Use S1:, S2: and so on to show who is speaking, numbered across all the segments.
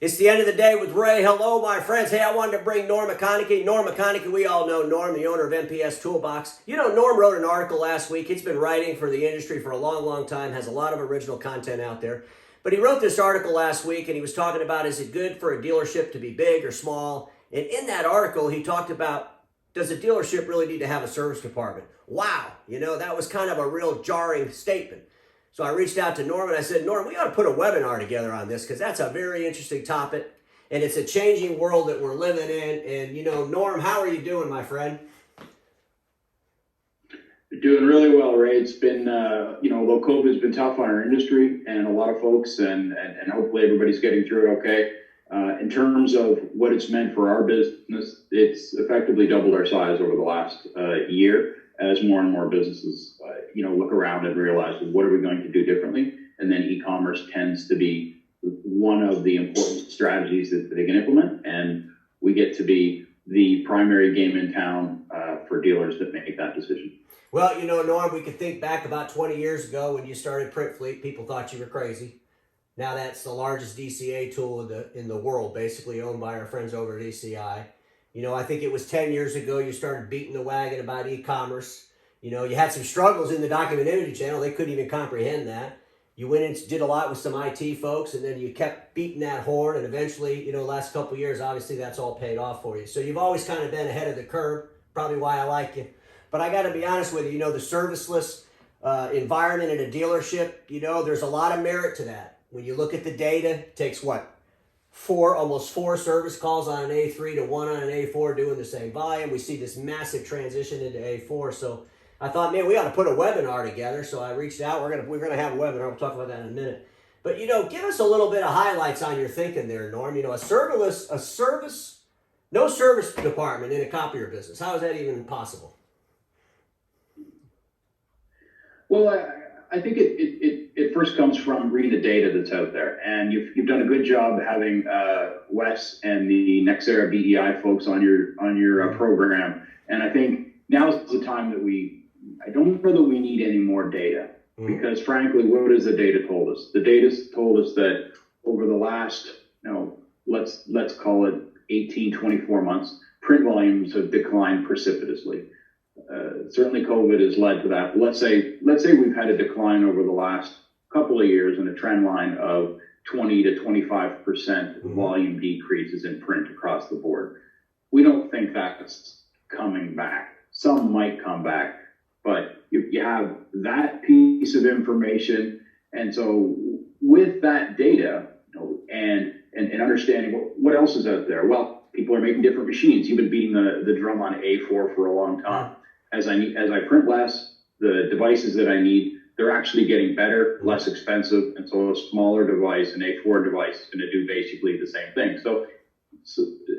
S1: It's the end of the day with Ray. Hello, my friends. Hey, I wanted to bring Norm McConkey. Norm McConkey, we all know Norm, the owner of MPS Toolbox. You know, Norm wrote an article last week. He's been writing for the industry for a long, long time, has a lot of original content out there. But he wrote this article last week, and he was talking about, is it good for a dealership to be big or small? And in that article, he talked about, does a dealership really need to have a service department? Wow, you know, that was kind of a real jarring statement. So I reached out to Norm and I said, Norm, we ought to put a webinar together on this because that's a very interesting topic. And it's a changing world that we're living in. And, you know, Norm, how are you doing, my friend?
S2: Doing really well, Ray. It's been, although COVID's been tough on our industry and a lot of folks, and hopefully everybody's getting through it okay. In terms of what it's meant for our business, it's effectively doubled our size over the last year as more and more businesses, look around and realize, well, what are we going to do differently? And then e-commerce tends to be one of the important strategies that they can implement. And we get to be the primary game in town for dealers that make that decision.
S1: Well, you know, Norm, we could think back about 20 years ago when you started Print Fleet, people thought you were crazy. Now that's the largest DCA tool in the world, basically owned by our friends over at ECI. You know, I think it was 10 years ago you started beating the wagon about e-commerce. You know, you had some struggles in the document imaging channel. They couldn't even comprehend that. You went and did a lot with some IT folks, and then you kept beating that horn, and eventually, you know, last couple of years, obviously that's all paid off for you. So you've always kind of been ahead of the curve, probably why I like you. But I got to be honest with you, you know, the serviceless environment in a dealership, you know, there's a lot of merit to that. When you look at the data, it takes what? Almost four service calls on an A3 to one on an A4 doing the same volume. We see this massive transition into A4. So I thought, man, we ought to put a webinar together. So I reached out. We're gonna have a webinar. We'll talk about that in a minute. But you know, give us a little bit of highlights on your thinking there, Norm. You know, no service department in a copier business. How is that even possible?
S2: Well, I think it first comes from reading the data that's out there, and you've done a good job having Wes and the Nexera BEI folks on your program. And I think now is the time that I don't know that we need any more data, because frankly, what has the data told us? The data's told us that over the last, let's call it 18, 24 months, print volumes have declined precipitously. Certainly COVID has led to that. Let's say we've had a decline over the last couple of years in a trend line of 20 to 25% volume decreases in print across the board. We don't think that's coming back. Some might come back, but you have that piece of information. And so with that data, and understanding what else is out there, well, people are making different machines. You've been beating the drum on A4 for a long time. As I print less, the devices that I need, they're actually getting better, less expensive. And so a smaller device, an A4 device, is going to do basically the same thing. So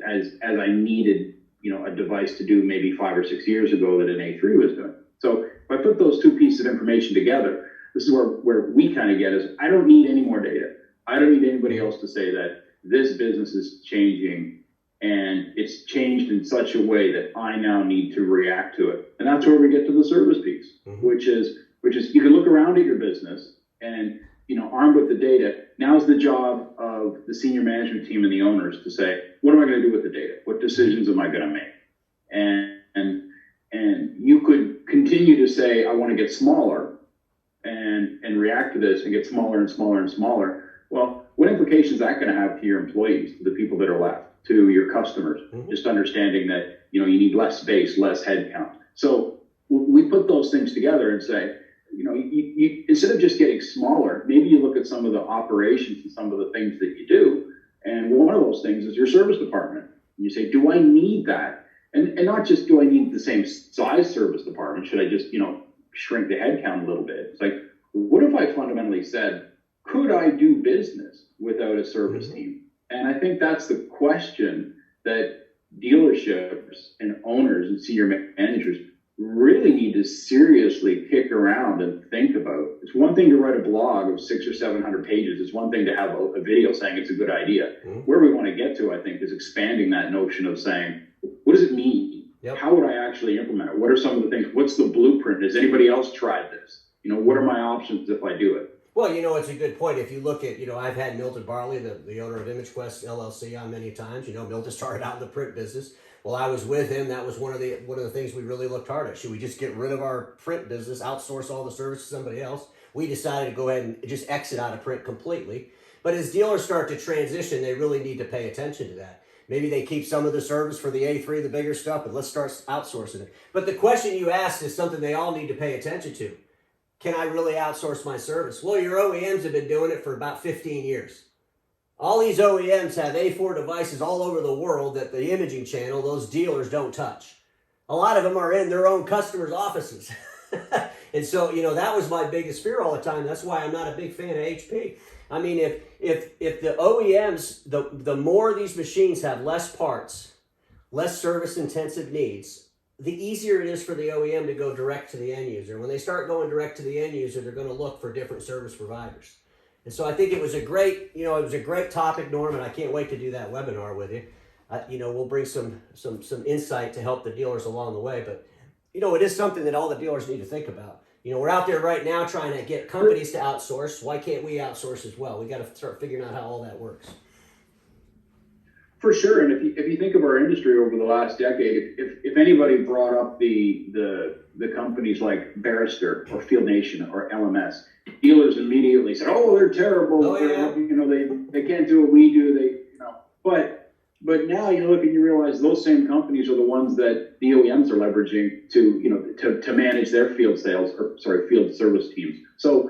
S2: as I needed, a device to do maybe 5 or 6 years ago that an A3 was doing. So if I put those two pieces of information together, this is where we kind of get is, I don't need any more data. I don't need anybody else to say that this business is changing and it's changed in such a way that I now need to react to it. And that's where we get to the service piece, which is you can look around at your business and, armed with the data, now's the job of the senior management team and the owners to say, what am I going to do with the data? What decisions am I going to make? And you could continue to say, I want to get smaller and react to this and get smaller and smaller and smaller. Well, what implications is that going to have to your employees, to the people that are left, to your customers? Just understanding that, you need less space, less headcount. So we put those things together and say, you instead of just getting smaller, maybe you look at some of the operations and some of the things that you do. And one of those things is your service department. And you say, do I need that? And not just do I need the same size service department? Should I just, shrink the headcount a little bit? It's like, what if I fundamentally said, could I do business without a service team? And I think that's the question that dealerships and owners and senior managers really need to seriously kick around and think about. It's one thing to write a blog of 600 or 700 pages. It's one thing to have a video saying it's a good idea. Where we want to get to, I think, is expanding that notion of saying, what does it mean?
S1: Yep.
S2: How would I actually implement it? What are some of the things? What's the blueprint? Has anybody else tried this? What are my options if I do it?
S1: Well, it's a good point. If you look at, I've had Milton Barley, the owner of ImageQuest LLC, on many times. Milton started out in the print business. Well, I was with him. That was one of the things we really looked hard at. Should we just get rid of our print business, outsource all the service to somebody else? We decided to go ahead and just exit out of print completely. But as dealers start to transition, they really need to pay attention to that. Maybe they keep some of the service for the A3, the bigger stuff, but let's start outsourcing it. But the question you asked is something they all need to pay attention to. Can I really outsource my service? Well, your OEMs have been doing it for about 15 years. All these OEMs have A4 devices all over the world that the imaging channel, those dealers don't touch. A lot of them are in their own customers' offices. And so, that was my biggest fear all the time. That's why I'm not a big fan of HP. I mean, if the OEMs, the more these machines have less parts, less service intensive needs, the easier it is for the OEM to go direct to the end user. When they start going direct to the end user, they're going to look for different service providers. And so I think it was a great topic, Norm, and I can't wait to do that webinar with you. We'll bring some insight to help the dealers along the way. But, it is something that all the dealers need to think about. We're out there right now trying to get companies to outsource. Why can't we outsource as well? We got to start figuring out how all that works.
S2: For sure, and if you think of our industry over the last decade, if anybody brought up the companies like Barrister or Field Nation or LMS, dealers immediately said, "Oh, they're terrible.
S1: Oh, yeah.
S2: They can't do what we do." But now you look and you realize those same companies are the ones that the OEMs are leveraging to manage their field service teams. So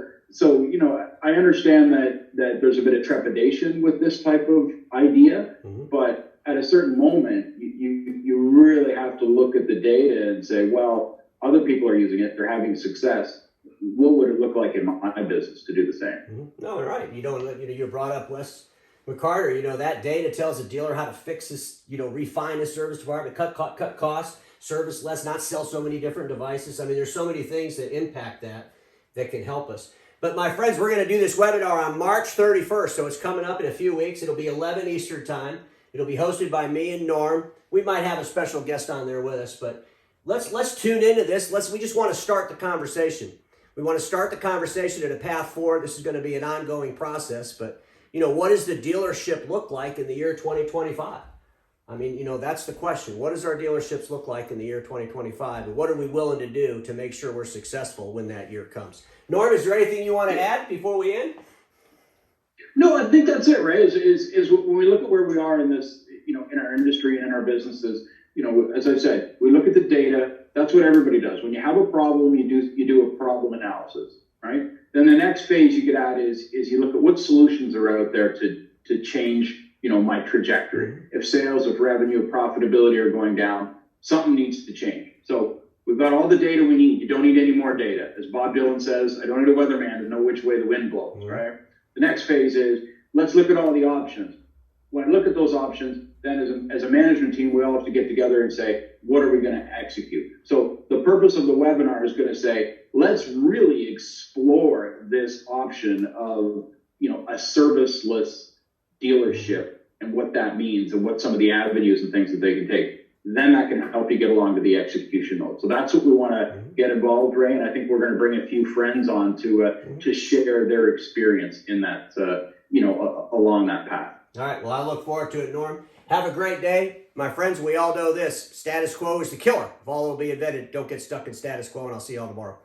S2: I understand that there's a bit of trepidation with this type of idea, but at a certain moment, you really have to look at the data and say, well, other people are using it, they're having success. What would it look like in my business to do the same?
S1: No, right. You brought up Wes McCarter. That data tells a dealer how to fix this, refine his service department, cut costs, service less, not sell so many different devices. I mean, there's so many things that impact that can help us. But my friends, we're going to do this webinar on March 31st, so it's coming up in a few weeks. It'll be 11 Eastern time. It'll be hosted by me and Norm. We might have a special guest on there with us, but let's tune into this. We just want to start the conversation. We want to start the conversation at a path forward. This is going to be an ongoing process, but what does the dealership look like in the year 2025? I mean, that's the question. What does our dealerships look like in the year 2025? And what are we willing to do to make sure we're successful when that year comes? Norm, is there anything you want to add before we end?
S2: No, I think that's it, right? Is when we look at where we are in this, in our industry and in our businesses, as I said, we look at the data. That's what everybody does. When you have a problem, you do a problem analysis, right? Then the next phase you could add is you look at what solutions are out there to change, my trajectory. If sales, if revenue, if profitability are going down, something needs to change. So we've got all the data we need. You don't need any more data. As Bob Dylan says, I don't need a weatherman to know which way the wind blows, right? The next phase is let's look at all the options. When I look at those options, then as a management team, we all have to get together and say, what are we going to execute? So the purpose of the webinar is going to say, let's really explore this option of, a serviceless dealership and what that means and what some of the avenues and things that they can take. Then that can help you get along to the execution mode. So that's what we want to get involved, Ray. And I think we're going to bring a few friends on to share their experience in that, along that path.
S1: All right. Well, I look forward to it, Norm. Have a great day. My friends, we all know this. Status quo is the killer. Vol will be invented. Don't get stuck in status quo, and I'll see you all tomorrow.